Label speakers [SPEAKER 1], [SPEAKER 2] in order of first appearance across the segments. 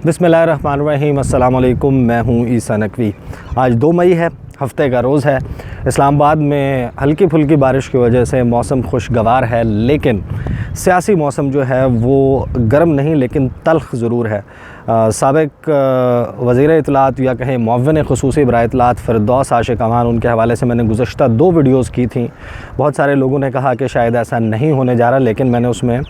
[SPEAKER 1] बिस्मिल्लाहिर्रहमानिर्रहीम। अस्सलाम वालेकुम। मैं हूँ ईसा नकवी। आज 2 मई है, हफ्ते का रोज़ है। इस्लामाबाद में हल्की फुल्की बारिश की वजह से मौसम खुशगवार है, लेकिन सियासी मौसम जो है वो गर्म नहीं लेकिन तल्ख़ ज़रूर है। साबिक़ वज़ीर इत्तलात या कहें मुअव्विन ख़ुसूसी बराए इत्तलात फ़िरदौस आशिक़ अवान, उनके हवाले से मैंने गुज़श्ता 2 वीडियोज़ की थी। बहुत सारे लोगों ने कहा कि शायद ऐसा नहीं होने जा रहा, लेकिन मैंने उसमें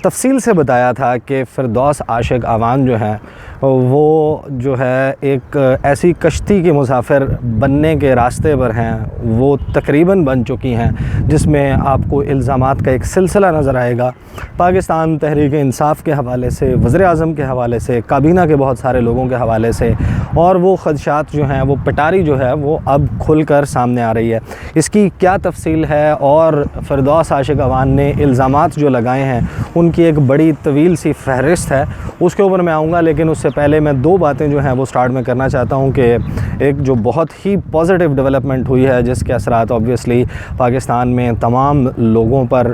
[SPEAKER 1] तफ़सील से बताया था कि फ़िरदौस आशिक़ अवान जो है वो जो है एक ऐसी कश्ती के मुसाफ़िर बनने के रास्ते पर हैं, वो तकरीबन बन चुकी हैं, जिसमें आपको इल्ज़ामात का एक सिलसिला नज़र आएगा। पाकिस्तान तहरीक इंसाफ़ के हवाले से, वज़ीर आज़म के हवाले से, काबीना के बहुत सारे लोगों के हवाले से, और वो ख़दशात जो हैं, वो पिटारी जो है वो अब खुल कर सामने आ रही है। इसकी क्या तफ़सील है और फ़िरदौस आशिक़ अवान ने इल्ज़ामात जो लगाए हैं उनकी एक बड़ी तवील सी फ़हरिस्त है, उसके ऊपर मैं आऊँगा। लेकिन उससे पहले मैं 2 बातें जो हैं वो स्टार्ट में करना चाहता हूँ कि एक जो बहुत ही पॉजिटिव डेवलपमेंट हुई है, जिसके असरात ऑब्वियसली पाकिस्तान में तमाम लोगों पर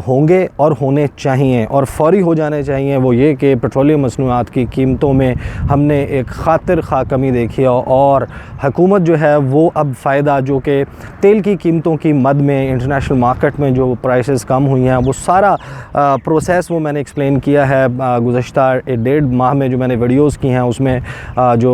[SPEAKER 1] होंगे और होने चाहिए और फ़ौरी हो जाने चाहिए, वो ये कि पेट्रोलियम मसनूआत की कीमतों में हमने एक खातिर खा कमी देखी है और हुकूमत जो है वो अब फ़ायदा जो कि तेल की कीमतों की मद में इंटरनेशनल मार्केट में जो प्राइसेस कम हुई हैं, वो सारा प्रोसेस वो मैंने एक्सप्लेन किया है गुज़श्ता 1.5 माह में जो मैंने वीडियोज़ की हैं। उसमें जो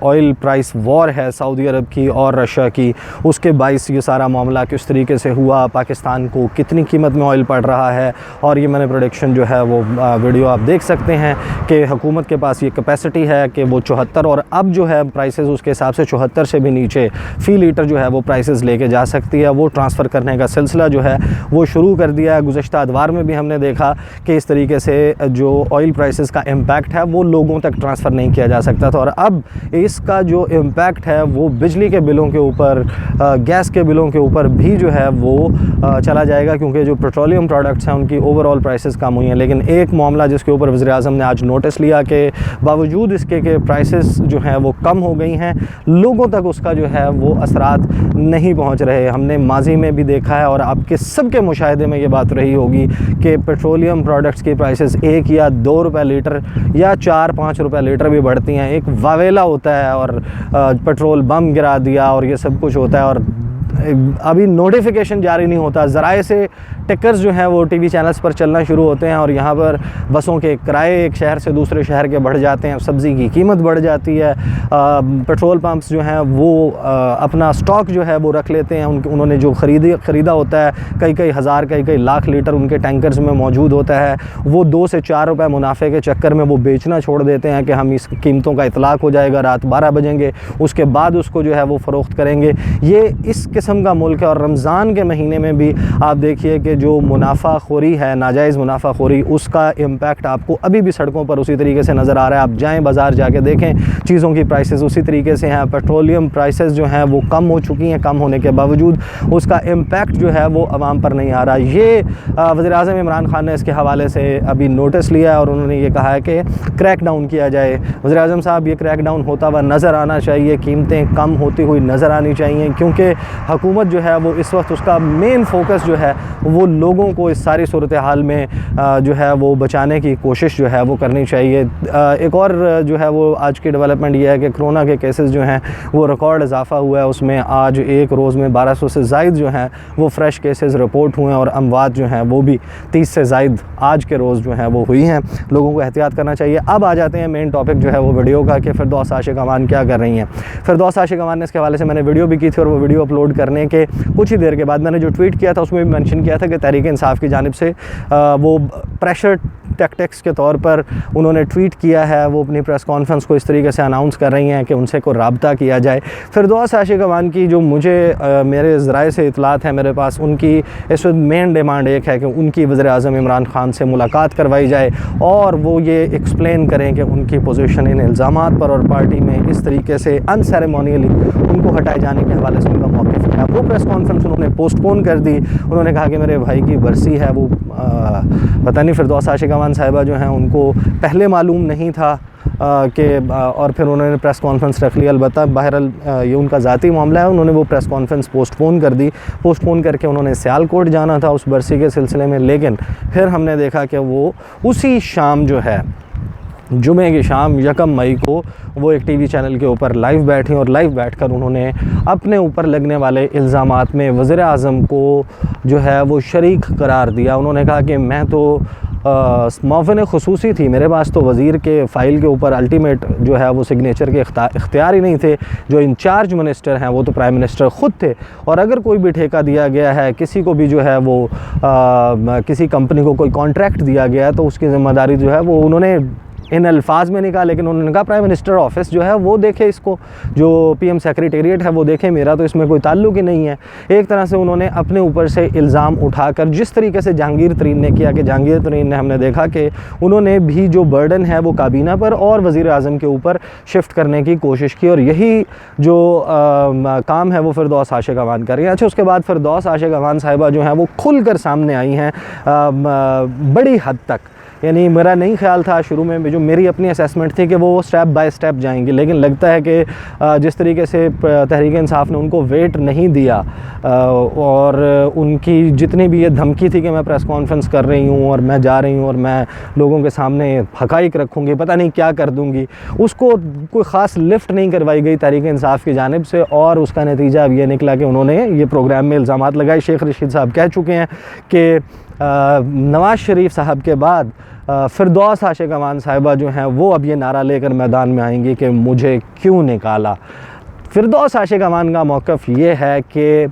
[SPEAKER 1] ऑयल प्राइस वॉर है सऊदी अरब की और रशिया की, उसके बाइस ये सारा मामला किस तरीके से हुआ, पाकिस्तान को कितनी कीमत में ऑयल पड़ रहा है, और ये मैंने प्रोडिक्शन जो है वो वीडियो आप देख सकते हैं कि हुकूमत के पास ये कैपेसिटी है कि वो 74, और अब जो है प्राइसेस उसके हिसाब से 74 से भी नीचे फ़ी लीटर जो है वो प्राइसेस लेके जा सकती है। वो ट्रांसफ़र करने का सिलसिला जो है वो शुरू कर दिया है। गुज़श्ता अदवार में भी हमने देखा कि इस तरीके से जो ऑयल प्राइसेस का इम्पैक्ट है वो लोगों तक ट्रांसफ़र नहीं किया जा सकता था, और अब इसका जो इम्पैक्ट है वो बिजली के बिलों के ऊपर, गैस के बिलों के ऊपर भी जो है वो चला जाएगा, क्योंकि जो पेट्रोलियम प्रोडक्ट्स हैं उनकी ओवरऑल प्राइसेस कम हुई हैं। लेकिन एक मामला जिसके ऊपर वज़ीर आज़म ने आज नोटिस लिया कि बावजूद इसके कि प्राइसेस जो हैं वो कम हो गई हैं, लोगों तक उसका जो है वो असरात नहीं पहुँच रहे। हमने माजी में भी देखा है और आपके सबके मुशाहिदे में ये बात रही होगी कि पेट्रोलियम प्रोडक्ट्स की प्राइसेस 1 या 2 रुपए लीटर या 4-5 रुपए लीटर भी बढ़ती हैं। एक वावेला होता है और पेट्रोल बम गिरा दिया और ये सब कुछ होता है, और अभी नोटिफिकेशन जारी नहीं होता। ज़राए से टिकर्स जो हैं वो टीवी चैनल्स पर चलना शुरू होते हैं और यहाँ पर बसों के किराए एक शहर से दूसरे शहर के बढ़ जाते हैं, सब्ज़ी की कीमत बढ़ जाती है। पेट्रोल पंप्स जो हैं वो अपना स्टॉक जो है वो रख लेते हैं, उन्होंने जो ख़रीदा होता है, कई हज़ार कई लाख लीटर उनके टैंकर्स में मौजूद होता है, वो 2 से 4 रुपए मुनाफे के चक्कर में वो बेचना छोड़ देते हैं कि हम इस कीमतों का इतलाक़ हो जाएगा, रात 12 बजेंगे, उसके बाद उसको जो है वो फ़रोख्त करेंगे। ये इस किस्म का मुल्क है। और रमज़ान के महीने में भी आप देखिए कि जो मुनाफाखोरी है, नाजायज़ मुनाफाखोरी, उसका इम्पैक्ट आपको अभी भी सड़कों पर उसी तरीके से नज़र आ रहा है। आप जाएँ बाज़ार जाके देखें, चीज़ों की प्राइसेस उसी तरीके से हैं। पेट्रोलियम प्राइसेस जो हैं वो कम हो चुकी हैं, कम होने के बावजूद उसका इम्पैक्ट जो है वो आवाम पर नहीं आ रहा। ये वज़ीर आज़म इमरान खान ने इसके हवाले से अभी नोटिस लिया है और उन्होंने ये कहा है कि क्रैक डाउन किया जाए। वज़ीर आज़म साहब, ये क्रैक डाउन होता हुआ नज़र आना चाहिए, कीमतें कम होती हुई नज़र आनी चाहिए, क्योंकि हुकूमत जो है वो इस वक्त उसका मेन फोकस जो है वो लोगों को इस सारी सूरत हाल में जो है वो बचाने की कोशिश जो है वो करनी चाहिए। एक और जो है वो आज की डेवलपमेंट ये है कि कोरोना के केसेस जो हैं वो रिकॉर्ड इजाफा हुआ है। उसमें आज एक रोज़ में 1200 से ज़ायद जो हैं वो फ्रेश केसेस रिपोर्ट हुए हैं, और अमवात जो हैं वो भी 30 से ज़ायद आज के रोज़ जो हैं वो हुई हैं। लोगों को एहतियात करना चाहिए। अब आ जाते हैं मेन टॉपिक जो है वो वीडियो का कि फ़िरदौस आशिक़ अवान क्या कर रही हैं। फ़िरदौस आशिक़ अवान ने इसके हवाले से मैंने वीडियो भी की थी, और वो वीडियो अपलोड करने के कुछ ही देर के बाद मैंने जो ट्वीट किया था उसमें भी मेंशन किया था कि तहरीक इंसाफ़ की जानिब से वो प्रेशर टैक्टिक्स के तौर पर उन्होंने ट्वीट किया है। वो अपनी प्रेस कॉन्फ्रेंस को इस तरीके से अनाउंस कर रही हैं कि उनसे कोई राब्ता किया जाए। फ़िरदौस आशिक़ अवान की जो मुझे मेरे ज़राए से इतलात है मेरे पास, उनकी इस वक्त मेन डिमांड एक है कि उनकी वज़ीर आज़म इमरान खान से मुलाकात करवाई जाए और वो ये एक्सप्लेन करें कि उनकी पोजीशन इन इल्ज़ामात पर और पार्टी में इस तरीके से अनसेरेमोनियली उनको हटाए जाने के हवाले से उनका मौक़िफ़ क्या है। वो प्रेस कॉन्फ्रेंस उन्होंने पोस्टपोन कर दी। उन्होंने कहा कि मेरे भाई की बरसी है, वो पता नहीं फ़िरदौस आशिक़ अवान साहिबा जो हैं उनको पहले मालूम नहीं था कि और फिर उन्होंने प्रेस कॉन्फ्रेंस रख ली। अलबत्ता बहरहाल ये उनका ज़ाती मामला है, उन्होंने वो प्रेस कॉन्फ्रेंस पोस्टपोन कर दी। पोस्टपोन करके उन्होंने सियालकोट जाना था उस बरसी के सिलसिले में, लेकिन फिर हमने देखा कि वो उसी शाम जो है जुमे की शाम 1 मई को वो एक टीवी चैनल के ऊपर लाइव बैठी और लाइव बैठकर उन्होंने अपने ऊपर लगने वाले इल्ज़ामात में वज़ीर आज़म को जो है वो शरीक करार दिया। उन्होंने कहा कि मैं तो मौफ़िन ख़ुसूसी थी, मेरे पास तो वज़ीर के फ़ाइल के ऊपर अल्टीमेट जो है वो सिग्नेचर के इख्तियार ही नहीं थे। जो इंचार्ज मिनिस्टर हैं वो तो प्राइम मिनिस्टर ख़ुद थे, और अगर कोई भी ठेका दिया गया है, किसी को भी जो है वो किसी कंपनी को कोई कॉन्ट्रैक्ट दिया गया है, तो उसकी ज़िम्मेदारी जो है वो उन्होंने इन अल्फाज में नहीं कहा, लेकिन उन्होंने कहा प्राइम मिनिस्टर ऑफिस जो है वो देखे इसको, जो पीएम सेक्रेटेरिएट है वो देखे, मेरा तो इसमें कोई ताल्लुक ही नहीं है। एक तरह से उन्होंने अपने ऊपर से इल्ज़ाम उठाकर, जिस तरीके से जहांगीर तरीन ने किया, कि जहांगीर तरीन ने हमने देखा कि उन्होंने भी जो बर्डन है वो काबीना पर और वज़ीर आज़म के ऊपर शिफ्ट करने की कोशिश की, और यही जो काम है वो फिरदौस आशिक अवान कर रही हैं। अच्छा, उसके बाद फिरदौस आशिक अवान साहिबा जो हैं वो खुल कर सामने आई हैं बड़ी हद तक। यानी मेरा नहीं ख्याल था शुरू में, जो मेरी अपनी असेसमेंट थी कि वो स्टेप बाय स्टेप जाएंगी, लेकिन लगता है कि जिस तरीके से तहरीक इंसाफ ने उनको वेट नहीं दिया, और उनकी जितनी भी ये धमकी थी कि मैं प्रेस कॉन्फ्रेंस कर रही हूँ और मैं जा रही हूँ और मैं लोगों के सामने हक़ाइक़ रखूँगी, पता नहीं क्या कर दूँगी, उसको कोई ख़ास लिफ्ट नहीं करवाई गई तहरीक इंसाफ की जानिब से, और उसका नतीजा अब ये निकला कि उन्होंने ये प्रोग्राम में इल्ज़ामात लगाए। शेख रशीद साहब कह चुके हैं कि नवाज़ शरीफ साहब के बाद फिरदौस आशिक अवान साहिबा जो हैं वो अब ये नारा लेकर मैदान में आएंगी कि मुझे क्यों निकाला। फिरदौस आशिक अवान का मौक़िफ़ ये है कि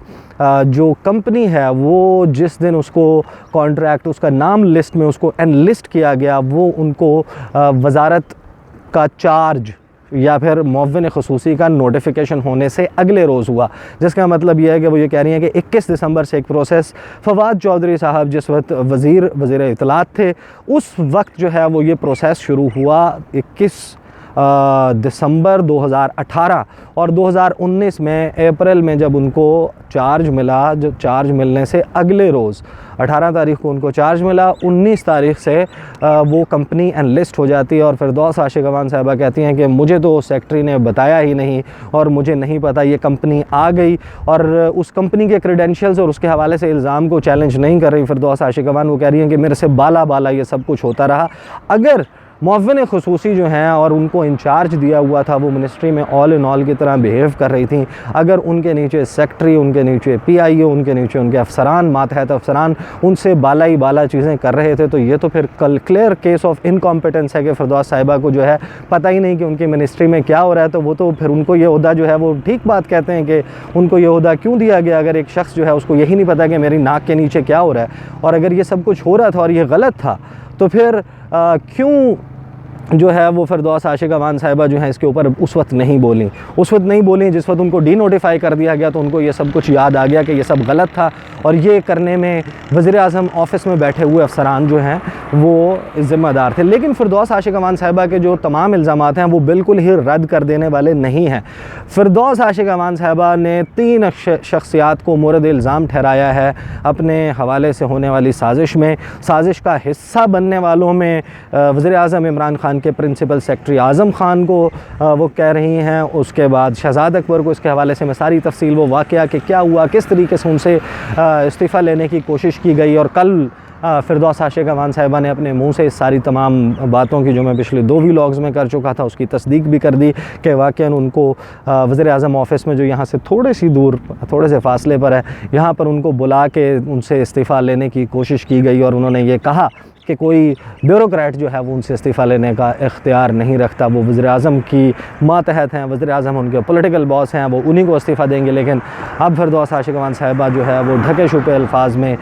[SPEAKER 1] जो कंपनी है वो जिस दिन उसको कॉन्ट्रैक्ट, उसका नाम लिस्ट में उसको एनलिस्ट किया गया, वो उनको वज़ारत का चार्ज या फिर मुअव्विन ख़ुसूसी का नोटिफिकेशन होने से अगले रोज़ हुआ, जिसका मतलब यह है कि वो ये कह रही हैं कि 21 दिसंबर से एक प्रोसेस, फवाद चौधरी साहब जिस वक्त वज़ीर इत्तलात थे, उस वक्त जो है वो ये प्रोसेस शुरू हुआ 21 दिसंबर 2018, और 2019 में अप्रैल में जब उनको चार्ज मिला, जब चार्ज मिलने से अगले रोज़ 18 तारीख़ को उनको चार्ज मिला, 19 तारीख़ से वो कंपनी एनलिस्ट हो जाती है। और फिरदौस आशिक अवान साहिबा कहती हैं कि मुझे तो सेक्रेटरी ने बताया ही नहीं और मुझे नहीं पता, ये कंपनी आ गई, और उस कंपनी के क्रेडेंशियल्स और उसके हवाले से इल्ज़ाम को चैलेंज नहीं कर रही फिरदौस आशिक अवान। वो कह रही हैं कि मेरे से बाला ये सब कुछ होता रहा। अगर मुअव्विन ख़ुसूसी जो हैं और उनको इंचार्ज दिया हुआ था, वो मिनिस्ट्री में ऑल इन ऑल की तरह बिहेव कर रही थी, अगर उनके नीचे सेक्रेटरी, उनके नीचे PIO, उनके नीचे उनके अफसरान, मातहत अफसरान उनसे बाला चीज़ें कर रहे थे, तो ये तो फिर क्लियर केस ऑफ इनकॉम्पिटेंस है कि फिरदौस साहिबा को जो है पता ही नहीं कि उनकी मिनिस्ट्री में क्या हो रहा है। तो वो तो फिर उनको ये ओहदा जो है, वो ठीक बात कहते हैं कि उनको ये ओहदा क्यों दिया गया, अगर एक शख्स जो है उसको यही नहीं पता कि मेरी नाक के नीचे क्या हो रहा है। और अगर ये सब कुछ हो रहा था और ये गलत था, तो फिर क्यों जो है वो फिरदौस आशिक अवान साहिबा जो है इसके ऊपर उस वक्त नहीं बोली। उस वक्त नहीं बोली जिस वक्त उनको डीनोटिफाई कर दिया गया, तो उनको ये सब कुछ याद आ गया कि ये सब गलत था, और ये करने में वज़ीर आज़म ऑफ़िस में बैठे हुए अफसरान जो हैं वो ज़िम्मेदार थे। लेकिन फिरदौस आशिक अवान साहिबा के जो तमाम इल्ज़ामात हैं वो बिल्कुल ही रद्द कर देने वाले नहीं हैं। फिरदौस आशिक अवान साहिबा ने 3 शख्सियात को मोरद इल्ज़ाम ठहराया है अपने हवाले से होने वाली साजिश में। साजिश का हिस्सा बनने वालों में वज़ीर आज़म इमरान खान के प्रिंसिपल सेक्रेटरी आज़म ख़ान को वो कह रही हैं, उसके बाद शहज़ाद अकबर को। इसके हवाले से मैं सारी तफसील, वो वाक़या कि क्या हुआ, किस तरीके से उनसे इस्तीफ़ा लेने की कोशिश की गई, और कल फिरदौस आशिक अवान साहिबा ने अपने मुंह से इस सारी तमाम बातों की, जो मैं पिछले 2 व्लॉग्स में कर चुका था, उसकी तस्दीक भी कर दी कि वाक़ईन उनको वज़ीर आज़म ऑफ़िस में, जो यहाँ से थोड़े सी दूर, थोड़े से फ़ासले पर है, यहाँ पर उनको बुला के उनसे इस्तीफ़ा लेने की कोशिश की गई, और उन्होंने ये कहा कि कोई ब्यूरोक्रेट जो है वो उनसे इस्तीफ़ा लेने का इख्तियार नहीं रखता, वो वज़ीर आज़म की मातहत हैं, वज़ीर आज़म उनके पॉलिटिकल बॉस हैं, वो उन्हीं को इस्तीफ़ा देंगे। लेकिन अब फिरदौस आशिक अवान साहिबा जो है वो ढके छुपे अल्फाज में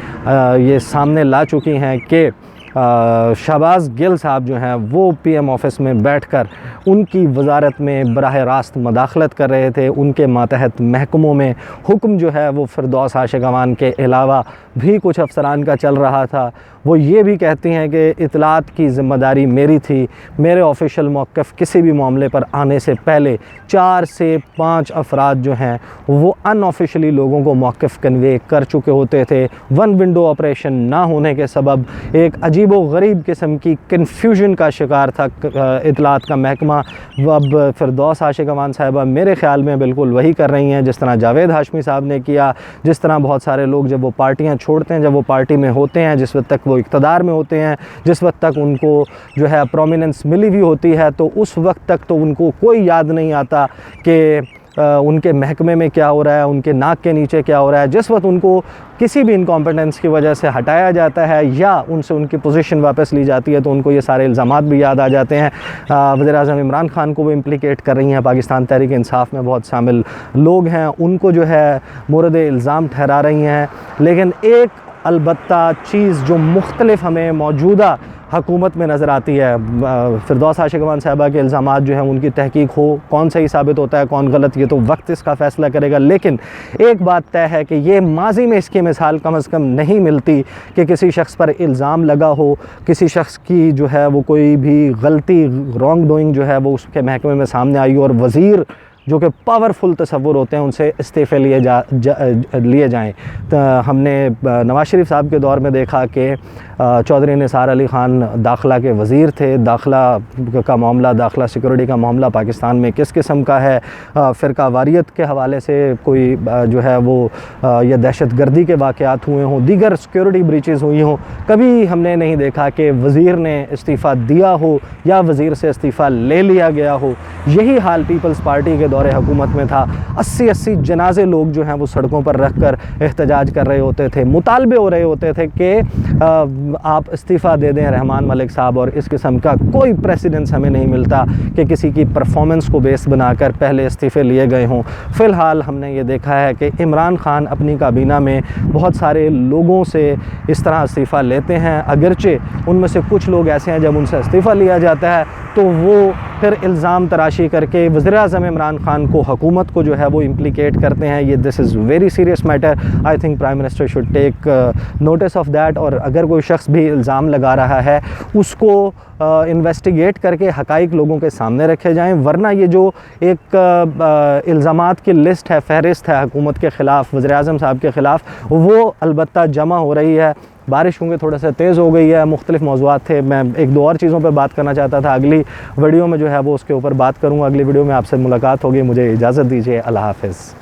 [SPEAKER 1] ये सामने ला चुकी हैं कि शहबाज़ गिल साहब जो हैं वो PM ऑफ़िस में बैठकर उनकी वज़ारत में बराह रास्त मदाखलत कर रहे थे। उनके मातहत महकमों में हुक्म जो है वो फिरदौस आशिक अवान के अलावा भी कुछ अफसरान का चल रहा था। वो ये भी कहती हैं कि इत्तलात की ज़िम्मेदारी मेरी थी, मेरे ऑफिशियल मौक़िफ़ किसी भी मामले पर आने से पहले 4 से 5 अफराद जो हैं वो अनऑफिशियली लोगों को मौक़िफ़ कन्वे कर चुके होते थे। वन विंडो ऑपरेशन ना होने के सबब एक अजीब व गरीब किस्म की कन्फ्यूजन का शिकार था इतलात का महकमा। अब फिरदौस आशिक अमान साहिबा मेरे ख़्याल में बिल्कुल वही कर रही हैं जिस तरह जावेद हाशमी साहब ने किया, जिस तरह बहुत सारे लोग जब वो पार्टियां छोड़ते हैं, जब वो पार्टी में होते हैं, जिस वक्त तक वो इक़्तिदार में होते हैं, जिस वक्त तक उनको जो है प्रोमिनेंस मिली हुई होती है, तो उस वक्त तक तो उनको कोई याद नहीं आता कि उनके महकमे में क्या हो रहा है, उनके नाक के नीचे क्या हो रहा है। जिस वक्त उनको किसी भी इनकॉम्पिटेंस की वजह से हटाया जाता है या उनसे उनकी पोजीशन वापस ली जाती है, तो उनको ये सारे इल्ज़ामात भी याद आ जाते हैं। वज़ीर-ए-आज़म इमरान खान को वो इम्प्लिकेट कर रही हैं, पाकिस्तान तहरीक इंसाफ में बहुत शामिल लोग हैं उनको जो है मोरद इल्ज़ाम ठहरा रही हैं। लेकिन एक अलबत्ता चीज़ जो मुख्तलिफ हमें मौजूदा हुकूमत में नज़र आती है, फिरदौस आशिक अमान साहिबा के इल्ज़ामात जो हैं उनकी तहकीक हो, कौन सही साबित होता है कौन गलत, ये तो वक्त इसका फ़ैसला करेगा। लेकिन एक बात तय है कि ये माजी में इसकी मिसाल कम अज़ कम नहीं मिलती कि किसी शख्स पर इल्ज़ाम लगा हो, किसी शख्स की जो है वो कोई भी गलती रॉन्ग डूइंग जो है वो उसके महकमे में सामने आई और वज़ीर जो कि पावरफुल तसव्वुर होते हैं उनसे इस्तीफ़े लिए जाएँ। तो हमने नवाज़ शरीफ साहब के दौर में देखा कि चौधरी निसार अली ख़ान दाखिला के वज़ीर थे। दाखिला का मामला, दाखिला सिक्योरिटी का मामला पाकिस्तान में किस किस्म का है, फ़िरका वारियत के हवाले से कोई जो है वो या दहशत गर्दी के वाक़यात हुए हों, दीगर सिक्योरिटी ब्रीचेज़ हुई हों, कभी हमने नहीं देखा कि वज़ीर ने इस्तीफ़ा दिया हो या वज़ीर से इस्तीफ़ा ले लिया गया हो। यही हाल पीपल्स पार्टी के दौरे हुकूमत में था। 80-80 जनाजे लोग जो हैं वो सड़कों पर रख कर एहतजाज कर रहे होते थे, मुतालबे हो रहे होते थे कि आप इस्तीफ़ा दे दें रहमान मलिक साहब। और इस किस्म का कोई प्रेसिडेंस हमें नहीं मिलता कि किसी की परफॉर्मेंस को बेस बनाकर पहले इस्तीफ़े लिए गए हों। फ़िलहाल हमने ये देखा है कि इमरान खान अपनी काबीना में बहुत सारे लोगों से इस तरह इस्तीफ़ा लेते हैं, अगरचे उनमें से कुछ लोग ऐसे हैं जब उनसे इस्तीफ़ा लिया जाता है तो वो फिर इल्ज़ाम तराशी करके वज़ीर-ए-आज़म इमरान खान को, हुकूमत को जो है वो इम्प्लिकेट करते हैं। ये this is very serious matter. I think prime minister should take notice of that. और अगर कोई शख्स भी इल्ज़ाम लगा रहा है उसको इन्वेस्टिगेट करके हक़ाइक़ लोगों के सामने रखे जाएँ, वरना ये जो एक इल्ज़ामात की लिस्ट है, फ़हरिस्त है हुकूमत के ख़िलाफ़, वज़ीर-ए-आज़म साहब के ख़िलाफ़, वो अलबत्ता जमा हो रही है। बारिश होंगे थोड़ा सा तेज़ हो गई है, मुख्तलिफ़ मौज़ूआत थे, मैं एक दो और चीज़ों पे बात करना चाहता था। अगली वीडियो में जो है वो उसके ऊपर बात करूँगा। अगली वीडियो में आपसे मुलाकात होगी। मुझे इजाज़त दीजिए। अल्लाह हाफ़िज़।